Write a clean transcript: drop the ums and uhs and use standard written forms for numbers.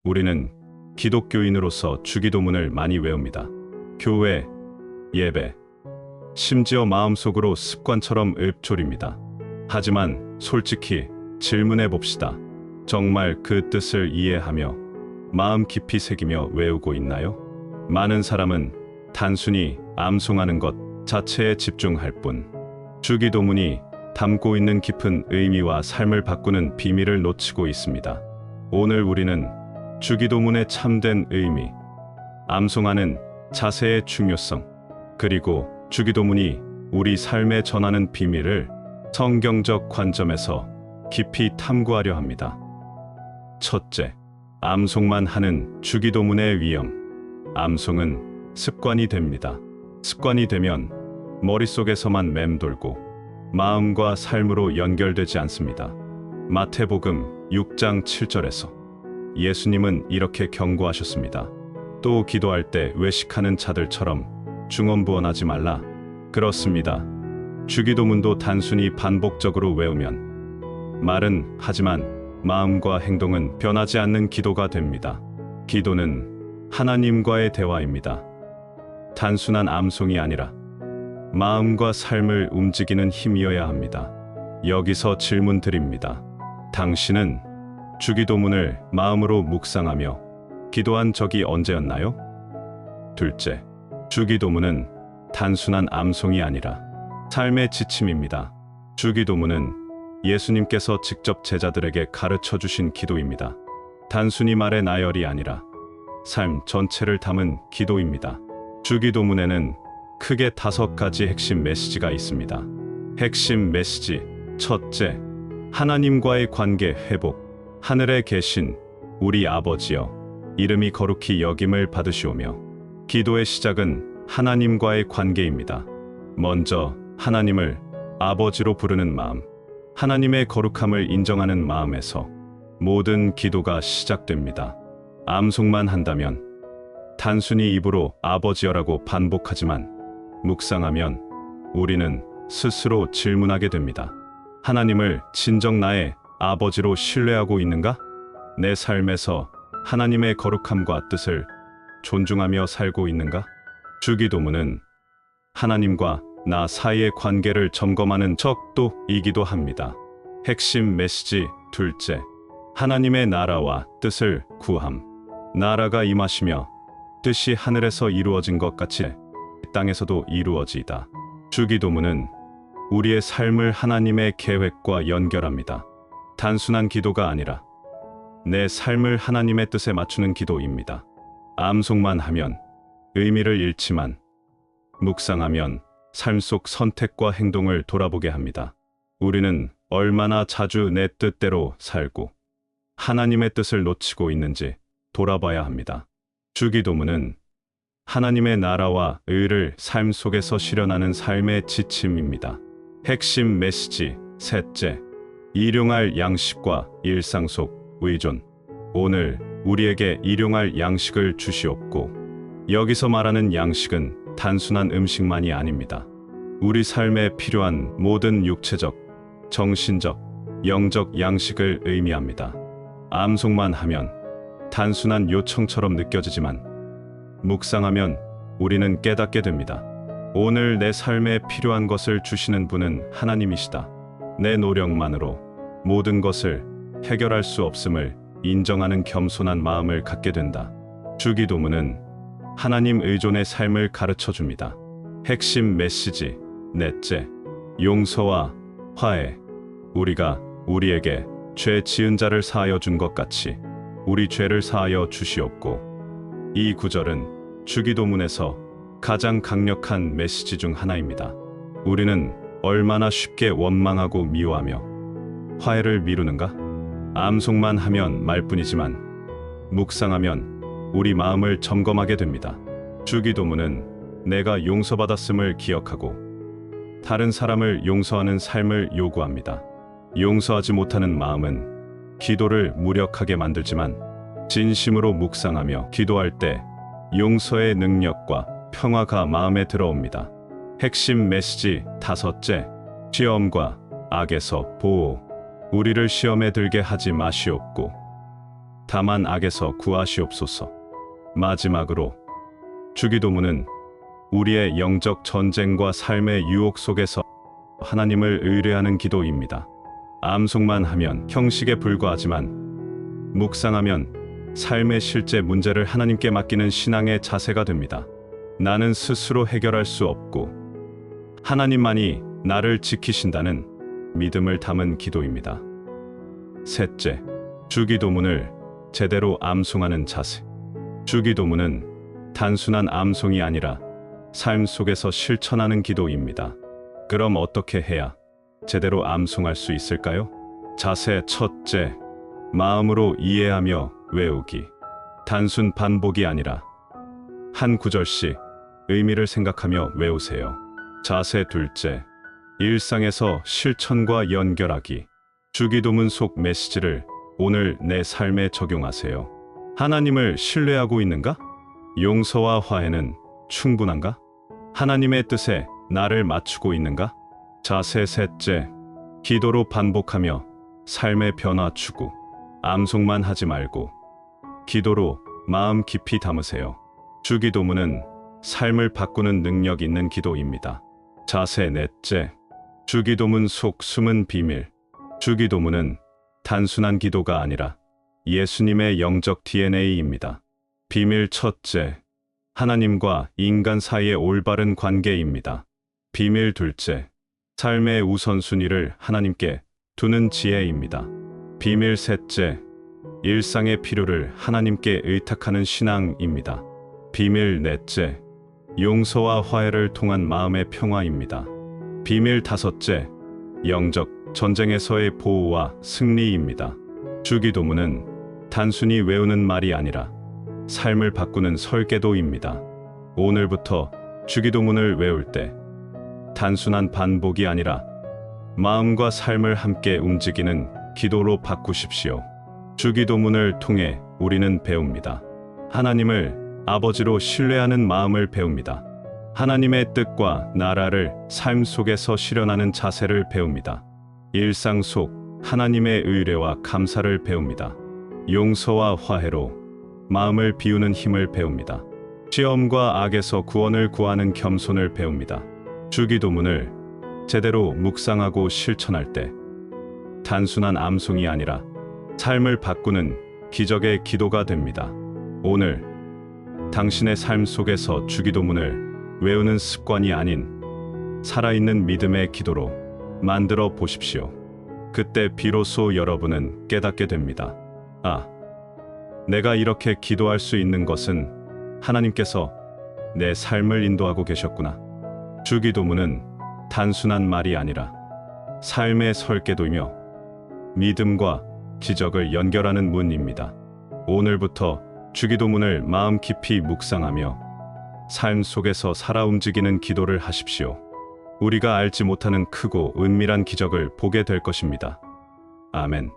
우리는 기독교인으로서 주기도문을 많이 외웁니다. 교회, 예배, 심지어 마음속으로 습관처럼 읊조립니다. 하지만 솔직히 질문해 봅시다. 정말 그 뜻을 이해하며 마음 깊이 새기며 외우고 있나요? 많은 사람은 단순히 암송하는 것 자체에 집중할 뿐, 주기도문이 담고 있는 깊은 의미와 삶을 바꾸는 비밀을 놓치고 있습니다. 오늘 우리는 주기도문의 참된 의미, 암송하는 자세의 중요성, 그리고 주기도문이 우리 삶에 전하는 비밀을 성경적 관점에서 깊이 탐구하려 합니다. 첫째, 암송만 하는 주기도문의 위험. 암송은 습관이 됩니다. 습관이 되면 머릿속에서만 맴돌고 마음과 삶으로 연결되지 않습니다. 마태복음 6장 7절에서 예수님은 이렇게 경고하셨습니다. 또 기도할 때 외식하는 자들처럼 중언부언하지 말라. 그렇습니다. 주기도문도 단순히 반복적으로 외우면 말은 하지만 마음과 행동은 변하지 않는 기도가 됩니다. 기도는 하나님과의 대화입니다. 단순한 암송이 아니라 마음과 삶을 움직이는 힘이어야 합니다. 여기서 질문 드립니다. 당신은 주기도문을 마음으로 묵상하며 기도한 적이 언제였나요? 둘째, 주기도문은 단순한 암송이 아니라 삶의 지침입니다. 주기도문은 예수님께서 직접 제자들에게 가르쳐 주신 기도입니다. 단순히 말의 나열이 아니라 삶 전체를 담은 기도입니다. 주기도문에는 크게 5가지 핵심 메시지가 있습니다. 핵심 메시지 첫째, 하나님과의 관계 회복. 하늘에 계신 우리 아버지여, 이름이 거룩히 여김을 받으시오며. 기도의 시작은 하나님과의 관계입니다. 먼저 하나님을 아버지로 부르는 마음, 하나님의 거룩함을 인정하는 마음에서 모든 기도가 시작됩니다. 암송만 한다면, 단순히 입으로 아버지여라고 반복하지만 묵상하면 우리는 스스로 질문하게 됩니다. 하나님을 진정 나의 아버지로 신뢰하고 있는가? 내 삶에서 하나님의 거룩함과 뜻을 존중하며 살고 있는가? 주기도문은 하나님과 나 사이의 관계를 점검하는 척도이기도 합니다. 핵심 메시지 둘째, 하나님의 나라와 뜻을 구함. 나라가 임하시며 뜻이 하늘에서 이루어진 것 같이 땅에서도 이루어지이다. 주기도문은 우리의 삶을 하나님의 계획과 연결합니다. 단순한 기도가 아니라 내 삶을 하나님의 뜻에 맞추는 기도입니다. 암송만 하면 의미를 잃지만 묵상하면 삶 속 선택과 행동을 돌아보게 합니다. 우리는 얼마나 자주 내 뜻대로 살고 하나님의 뜻을 놓치고 있는지 돌아봐야 합니다. 주기도문은 하나님의 나라와 의를 삶 속에서 실현하는 삶의 지침입니다. 핵심 메시지 셋째, 일용할 양식과 일상 속 의존. 오늘 우리에게 일용할 양식을 주시옵고, 여기서 말하는 양식은 단순한 음식만이 아닙니다. 우리 삶에 필요한 모든 육체적, 정신적, 영적 양식을 의미합니다. 암송만 하면 단순한 요청처럼 느껴지지만 묵상하면 우리는 깨닫게 됩니다. 오늘 내 삶에 필요한 것을 주시는 분은 하나님이시다. 내 노력만으로 모든 것을 해결할 수 없음을 인정하는 겸손한 마음을 갖게 된다. 주기도문은 하나님 의존의 삶을 가르쳐 줍니다. 핵심 메시지 넷째, 용서와 화해. 우리가 우리에게 죄 지은 자를 사하여 준 것 같이 우리 죄를 사하여 주시옵고. 이 구절은 주기도문에서 가장 강력한 메시지 중 하나입니다. 우리는 얼마나 쉽게 원망하고 미워하며 화해를 미루는가? 암송만 하면 말뿐이지만 묵상하면 우리 마음을 점검하게 됩니다. 주기도문은 내가 용서받았음을 기억하고 다른 사람을 용서하는 삶을 요구합니다. 용서하지 못하는 마음은 기도를 무력하게 만들지만 진심으로 묵상하며 기도할 때 용서의 능력과 평화가 마음에 들어옵니다. 핵심 메시지 다섯째, 시험과 악에서 보호. 우리를 시험에 들게 하지 마시옵고 다만 악에서 구하시옵소서. 마지막으로 주기도문은 우리의 영적 전쟁과 삶의 유혹 속에서 하나님을 의뢰하는 기도입니다. 암송만 하면 형식에 불과하지만 묵상하면 삶의 실제 문제를 하나님께 맡기는 신앙의 자세가 됩니다. 나는 스스로 해결할 수 없고 하나님만이 나를 지키신다는 믿음을 담은 기도입니다. 셋째, 주기도문을 제대로 암송하는 자세. 주기도문은 단순한 암송이 아니라 삶 속에서 실천하는 기도입니다. 그럼 어떻게 해야 제대로 암송할 수 있을까요? 자세 첫째, 마음으로 이해하며 외우기. 단순 반복이 아니라 한 구절씩 의미를 생각하며 외우세요. 자세 둘째, 일상에서 실천과 연결하기. 주기도문 속 메시지를 오늘 내 삶에 적용하세요. 하나님을 신뢰하고 있는가? 용서와 화해는 충분한가? 하나님의 뜻에 나를 맞추고 있는가? 자세 셋째, 기도로 반복하며 삶의 변화 추구. 암송만 하지 말고 기도로 마음 깊이 담으세요. 주기도문은 삶을 바꾸는 능력 있는 기도입니다. 자세 넷째, 주기도문 속 숨은 비밀. 주기도문은 단순한 기도가 아니라 예수님의 영적 DNA입니다. 비밀 첫째, 하나님과 인간 사이의 올바른 관계입니다. 비밀 둘째, 삶의 우선순위를 하나님께 두는 지혜입니다. 비밀 셋째, 일상의 필요를 하나님께 의탁하는 신앙입니다. 비밀 넷째, 용서와 화해를 통한 마음의 평화입니다. 비밀 다섯째, 영적 전쟁에서의 보호와 승리입니다. 주기도문은 단순히 외우는 말이 아니라 삶을 바꾸는 설계도입니다. 오늘부터 주기도문을 외울 때 단순한 반복이 아니라 마음과 삶을 함께 움직이는 기도로 바꾸십시오. 주기도문을 통해 우리는 배웁니다. 하나님을 아버지로 신뢰하는 마음을 배웁니다. 하나님의 뜻과 나라를 삶 속에서 실현하는 자세를 배웁니다. 일상 속 하나님의 의뢰와 감사를 배웁니다. 용서와 화해로 마음을 비우는 힘을 배웁니다. 시험과 악에서 구원을 구하는 겸손을 배웁니다. 주기도문을 제대로 묵상하고 실천할 때 단순한 암송이 아니라 삶을 바꾸는 기적의 기도가 됩니다. 오늘 당신의 삶 속에서 주기도문을 외우는 습관이 아닌 살아있는 믿음의 기도로 만들어 보십시오. 그때 비로소 여러분은 깨닫게 됩니다. 아, 내가 이렇게 기도할 수 있는 것은 하나님께서 내 삶을 인도하고 계셨구나. 주기도문은 단순한 말이 아니라 삶의 설계도이며 믿음과 기적을 연결하는 문입니다. 오늘부터 주기도문을 마음 깊이 묵상하며 삶 속에서 살아 움직이는 기도를 하십시오. 우리가 알지 못하는 크고 은밀한 기적을 보게 될 것입니다. 아멘.